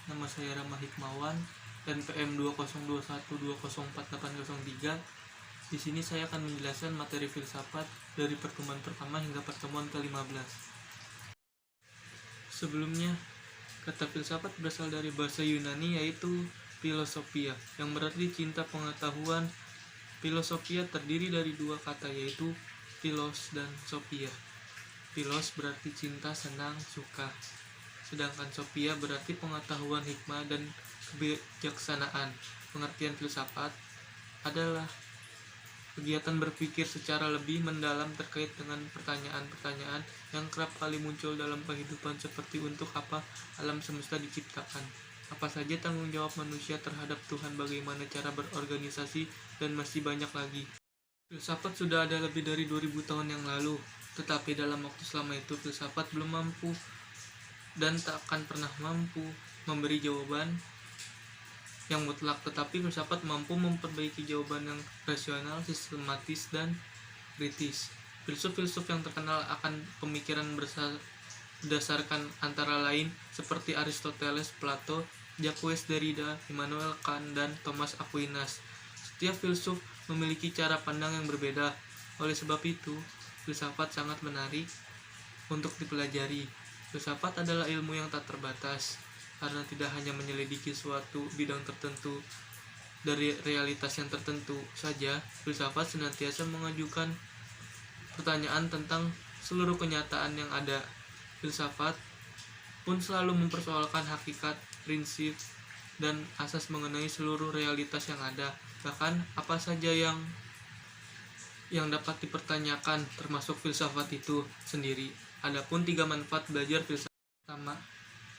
Nama saya Rama Hikmawan, NPM 2021204803. Di sini saya akan menjelaskan materi filsafat dari pertemuan pertama hingga pertemuan ke-15. Sebelumnya, kata filsafat berasal dari bahasa Yunani yaitu philosophia, yang berarti cinta pengetahuan. Philosophia terdiri dari dua kata yaitu philos dan sophia. Philos berarti cinta, senang, suka. Sedangkan sophia berarti pengetahuan, hikmah, dan kebijaksanaan. Pengertian filsafat adalah kegiatan berpikir secara lebih mendalam terkait dengan pertanyaan-pertanyaan yang kerap kali muncul dalam kehidupan, seperti untuk apa alam semesta diciptakan, apa saja tanggung jawab manusia terhadap Tuhan, bagaimana cara berorganisasi, dan masih banyak lagi. Filsafat sudah ada lebih dari 2000 tahun yang lalu, tetapi dalam waktu selama itu filsafat belum mampu dan tak akan pernah mampu memberi jawaban yang mutlak, tetapi filsafat mampu memperbaiki jawaban yang rasional, sistematis, dan kritis. Filsuf-filsuf yang terkenal akan pemikiran berdasarkan antara lain seperti Aristoteles, Plato, Jacques Derrida, Immanuel Kant, dan Thomas Aquinas. Setiap filsuf memiliki cara pandang yang berbeda. Oleh sebab itu, filsafat sangat menarik untuk dipelajari. Filsafat adalah ilmu yang tak terbatas, karena tidak hanya menyelidiki suatu bidang tertentu dari realitas yang tertentu saja. Filsafat senantiasa mengajukan pertanyaan tentang seluruh kenyataan yang ada. Filsafat pun selalu mempersoalkan hakikat, prinsip, dan asas mengenai seluruh realitas yang ada, bahkan apa saja yang dapat dipertanyakan, termasuk filsafat itu sendiri. Adapun 3 manfaat belajar filsafat. Pertama,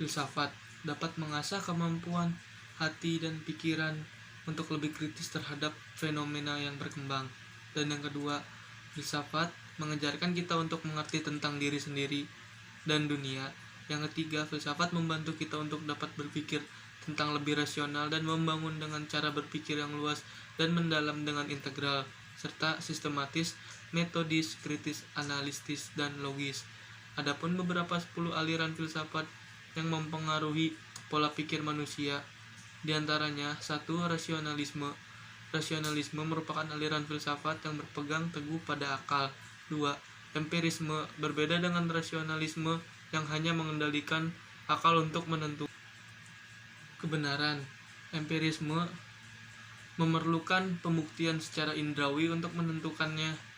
filsafat dapat mengasah kemampuan hati dan pikiran untuk lebih kritis terhadap fenomena yang berkembang. Dan yang kedua, filsafat mengajarkan kita untuk mengerti tentang diri sendiri dan dunia. Yang ketiga, filsafat membantu kita untuk dapat berpikir tentang lebih rasional dan membangun dengan cara berpikir yang luas dan mendalam dengan integral, serta sistematis, metodis, kritis, analitis, dan logis. Adapun beberapa 10 aliran filsafat yang mempengaruhi pola pikir manusia, diantaranya 1. Rasionalisme. Rasionalisme merupakan aliran filsafat yang berpegang teguh pada akal. 2. Empirisme. Berbeda dengan rasionalisme yang hanya mengendalikan akal untuk menentukan kebenaran. Empirisme memerlukan pembuktian secara indrawi untuk menentukannya.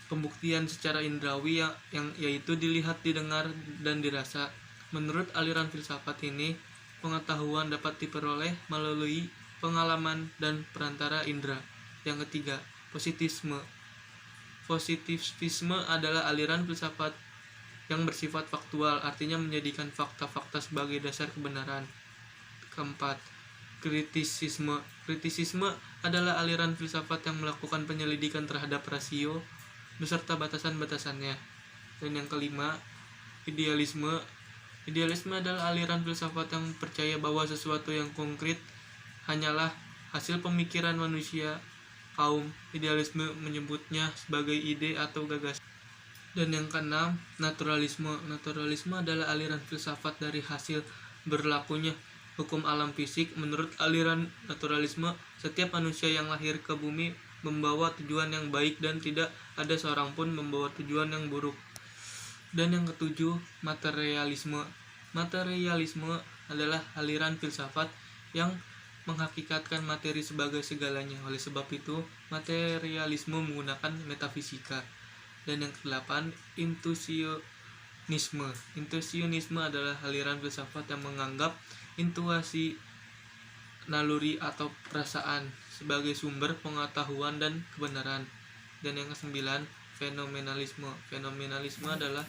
Pembuktian secara indrawi yang yaitu dilihat, didengar, dan dirasa. Menurut aliran filsafat ini, pengetahuan dapat diperoleh melalui pengalaman dan perantara indera. Yang ketiga, positisme. Positivisme adalah aliran filsafat yang bersifat faktual, artinya menjadikan fakta-fakta sebagai dasar kebenaran. Keempat, kritisisme. Kritisisme adalah aliran filsafat yang melakukan penyelidikan terhadap rasio beserta batasan-batasannya. Dan yang kelima, idealisme. Idealisme adalah aliran filsafat yang percaya bahwa sesuatu yang konkret hanyalah hasil pemikiran manusia. Kaum idealisme menyebutnya sebagai ide atau gagasan. Dan yang keenam, naturalisme. Naturalisme adalah aliran filsafat dari hasil berlakunya hukum alam fisik. Menurut aliran naturalisme, setiap manusia yang lahir ke bumi membawa tujuan yang baik dan tidak ada seorang pun membawa tujuan yang buruk. Dan yang ketujuh, materialisme. Materialisme adalah aliran filsafat yang menghakikatkan materi sebagai segalanya. Oleh sebab itu, materialisme menggunakan metafisika. Dan yang kedelapan, intuisionisme. Intuisionisme adalah aliran filsafat yang menganggap intuisi, naluri, atau perasaan sebagai sumber pengetahuan dan kebenaran. Dan yang kesembilan, fenomenalisme. Fenomenalisme adalah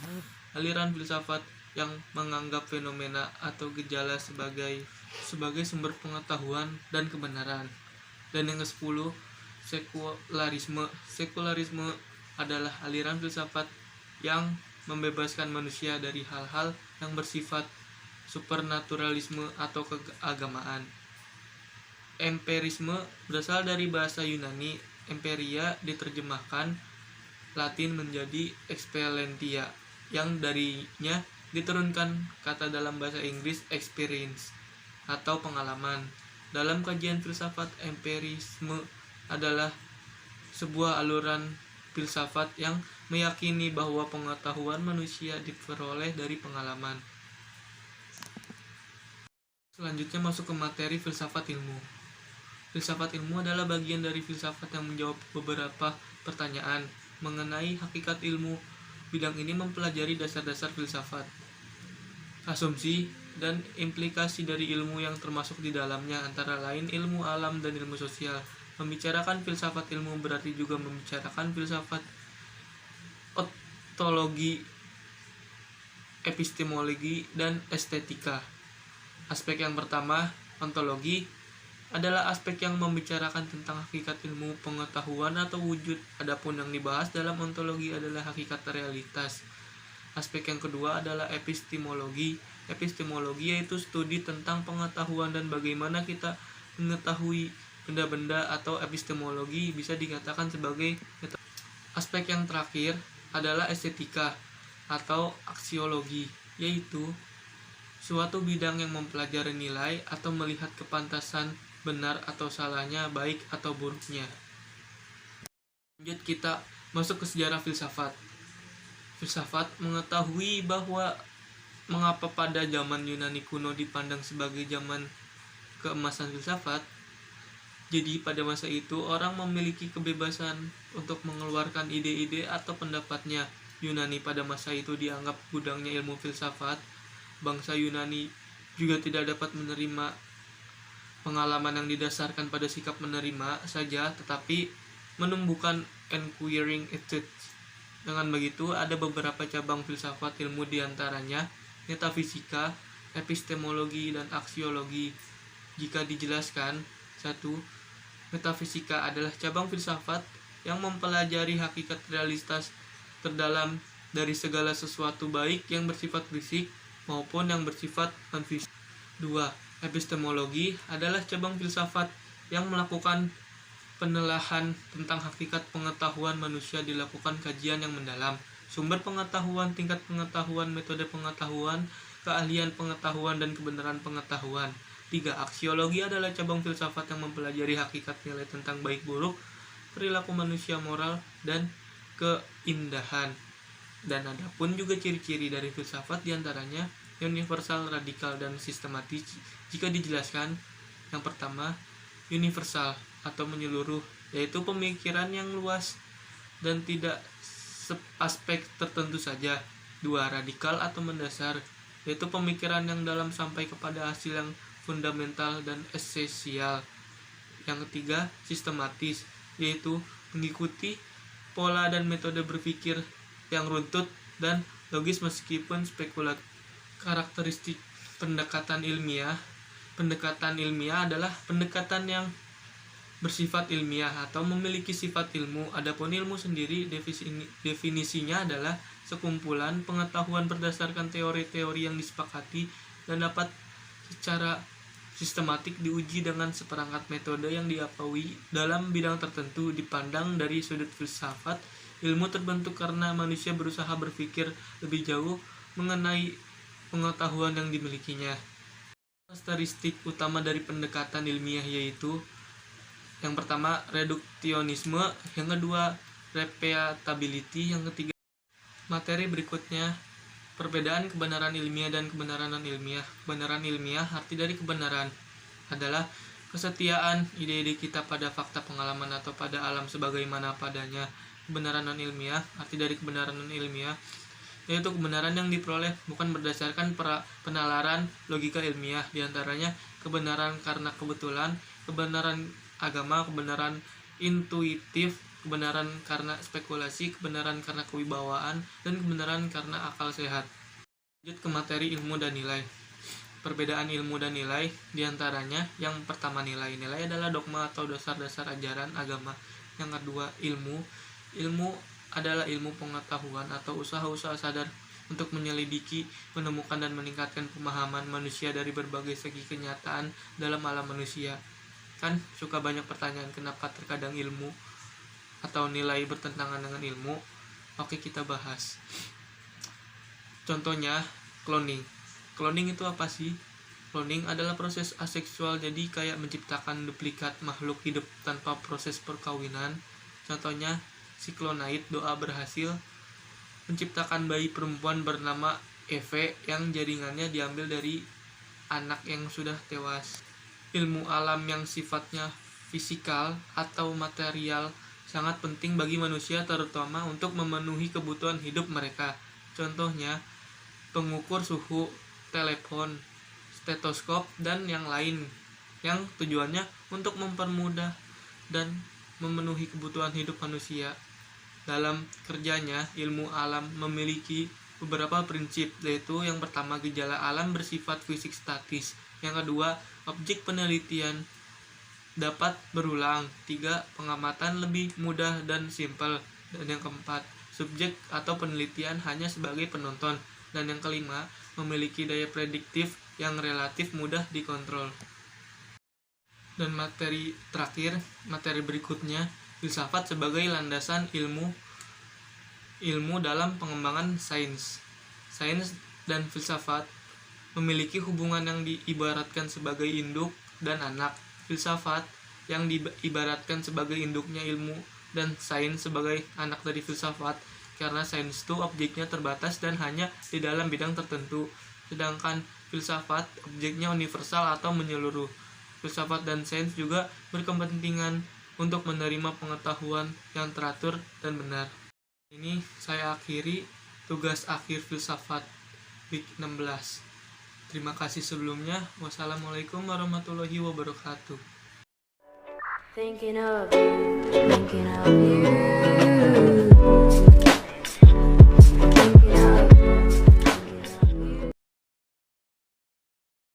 aliran filsafat yang menganggap fenomena atau gejala sebagai sumber pengetahuan dan kebenaran. Dan yang ke-10, sekularisme. Sekularisme adalah aliran filsafat yang membebaskan manusia dari hal-hal yang bersifat supernaturalisme atau keagamaan. Empirisme berasal dari bahasa Yunani. Empiria diterjemahkan Latin menjadi experientia, yang darinya diturunkan kata dalam bahasa Inggris experience. atau pengalaman. Dalam kajian filsafat, empirisme adalah sebuah aluran filsafat yang meyakini bahwa pengetahuan manusia diperoleh dari pengalaman. Selanjutnya masuk ke materi filsafat ilmu. Filsafat ilmu adalah bagian dari filsafat yang menjawab beberapa pertanyaan mengenai hakikat ilmu. Bidang ini mempelajari dasar-dasar filsafat, asumsi, dan implikasi dari ilmu yang termasuk di dalamnya, antara lain ilmu alam dan ilmu sosial. Membicarakan filsafat ilmu berarti juga membicarakan filsafat ontologi, epistemologi, dan estetika. Aspek yang pertama, ontologi, adalah aspek yang membicarakan tentang hakikat ilmu pengetahuan atau wujud. Adapun yang dibahas dalam ontologi adalah hakikat realitas. Aspek yang kedua adalah epistemologi. Epistemologi yaitu studi tentang pengetahuan dan bagaimana kita mengetahui benda-benda, atau epistemologi bisa dikatakan sebagai metode. Aspek yang terakhir adalah estetika atau aksiologi, yaitu suatu bidang yang mempelajari nilai atau melihat kepantasan benar atau salahnya, baik atau buruknya. Lanjut kita masuk ke sejarah filsafat. Filsafat mengetahui bahwa mengapa pada zaman Yunani kuno dipandang sebagai zaman keemasan filsafat. Jadi pada masa itu orang memiliki kebebasan untuk mengeluarkan ide-ide atau pendapatnya. Yunani pada masa itu dianggap gudangnya ilmu filsafat. Bangsa Yunani juga tidak dapat menerima pengalaman yang didasarkan pada sikap menerima saja, tetapi menumbuhkan inquiring attitude. Dengan begitu, ada beberapa cabang filsafat ilmu, diantaranya metafisika, epistemologi, dan aksiologi. Jika dijelaskan, 1. Metafisika adalah cabang filsafat yang mempelajari hakikat realitas terdalam dari segala sesuatu, baik yang bersifat fisik maupun yang bersifat non-fisik. 2. Epistemologi adalah cabang filsafat yang melakukan penelaahan tentang hakikat pengetahuan manusia, dilakukan kajian yang mendalam, sumber pengetahuan, tingkat pengetahuan, metode pengetahuan, keahlian pengetahuan, dan kebenaran pengetahuan. 3. Aksiologi adalah cabang filsafat yang mempelajari hakikat nilai tentang baik buruk, perilaku manusia, moral, dan keindahan. Dan ada pun juga ciri-ciri dari filsafat, diantaranya universal, radikal, dan sistematis. Jika dijelaskan, yang pertama, universal atau menyeluruh, yaitu pemikiran yang luas dan tidak aspek tertentu saja. 2. Radikal atau mendasar, yaitu pemikiran yang dalam sampai kepada hasil yang fundamental dan esensial. Yang ketiga, sistematis, yaitu mengikuti pola dan metode berpikir yang runtut dan logis meskipun spekulatif. Karakteristik pendekatan ilmiah. Pendekatan ilmiah adalah pendekatan yang bersifat ilmiah atau memiliki sifat ilmu. Adapun ilmu sendiri definisinya adalah sekumpulan pengetahuan berdasarkan teori-teori yang disepakati dan dapat secara sistematik diuji dengan seperangkat metode yang diakui dalam bidang tertentu. Dipandang dari sudut filsafat, ilmu terbentuk karena manusia berusaha berpikir lebih jauh mengenai pengetahuan yang dimilikinya. Karakteristik utama dari pendekatan ilmiah yaitu yang pertama reduksionisme, yang kedua repeatability, yang ketiga materi. Berikutnya perbedaan kebenaran ilmiah dan kebenaran non-ilmiah. Kebenaran ilmiah, arti dari kebenaran adalah kesetiaan ide-ide kita pada fakta pengalaman atau pada alam sebagaimana padanya. Kebenaran non-ilmiah, arti dari kebenaran non-ilmiah, yaitu kebenaran yang diperoleh bukan berdasarkan penalaran logika ilmiah, diantaranya kebenaran karena kebetulan, kebenaran agama, kebenaran intuitif, kebenaran karena spekulasi, kebenaran karena kewibawaan, dan kebenaran karena akal sehat. Lanjut ke materi ilmu dan nilai. Perbedaan ilmu dan nilai diantaranya, yang pertama nilai. Nilai adalah dogma atau dasar-dasar ajaran agama. Yang kedua ilmu. Ilmu adalah ilmu pengetahuan atau usaha-usaha sadar untuk menyelidiki, menemukan, dan meningkatkan pemahaman manusia dari berbagai segi kenyataan dalam alam manusia. Kan suka banyak pertanyaan kenapa terkadang ilmu atau nilai bertentangan dengan ilmu. Oke, kita bahas. Contohnya cloning. Cloning itu apa sih? Cloning adalah proses aseksual, jadi kayak menciptakan duplikat makhluk hidup tanpa proses perkawinan. Contohnya, si Clonite doa berhasil menciptakan bayi perempuan bernama Eve yang jaringannya diambil dari anak yang sudah tewas. Ilmu alam yang sifatnya fisikal atau material sangat penting bagi manusia, terutama untuk memenuhi kebutuhan hidup mereka. Contohnya, pengukur suhu, telepon, stetoskop, dan yang lain, yang tujuannya untuk mempermudah dan memenuhi kebutuhan hidup manusia. Dalam kerjanya, ilmu alam memiliki beberapa prinsip, yaitu yang pertama, gejala alam bersifat fisik statis. Yang kedua, objek penelitian dapat berulang. 3. Pengamatan lebih mudah dan simpel. Dan yang keempat, subjek atau penelitian hanya sebagai penonton. Dan yang kelima, memiliki daya prediktif yang relatif mudah dikontrol. Dan materi berikutnya, filsafat sebagai landasan ilmu dalam pengembangan sains. Sains dan filsafat memiliki hubungan yang diibaratkan sebagai induk dan anak. Filsafat yang diibaratkan sebagai induknya ilmu dan sains sebagai anak dari filsafat, karena sains itu objeknya terbatas dan hanya di dalam bidang tertentu, sedangkan filsafat objeknya universal atau menyeluruh. Filsafat dan sains juga berkepentingan untuk menerima pengetahuan yang teratur dan benar. Ini saya akhiri tugas akhir filsafat week 16. Terima kasih sebelumnya. Wassalamualaikum warahmatullahi wabarakatuh. Thinking of you.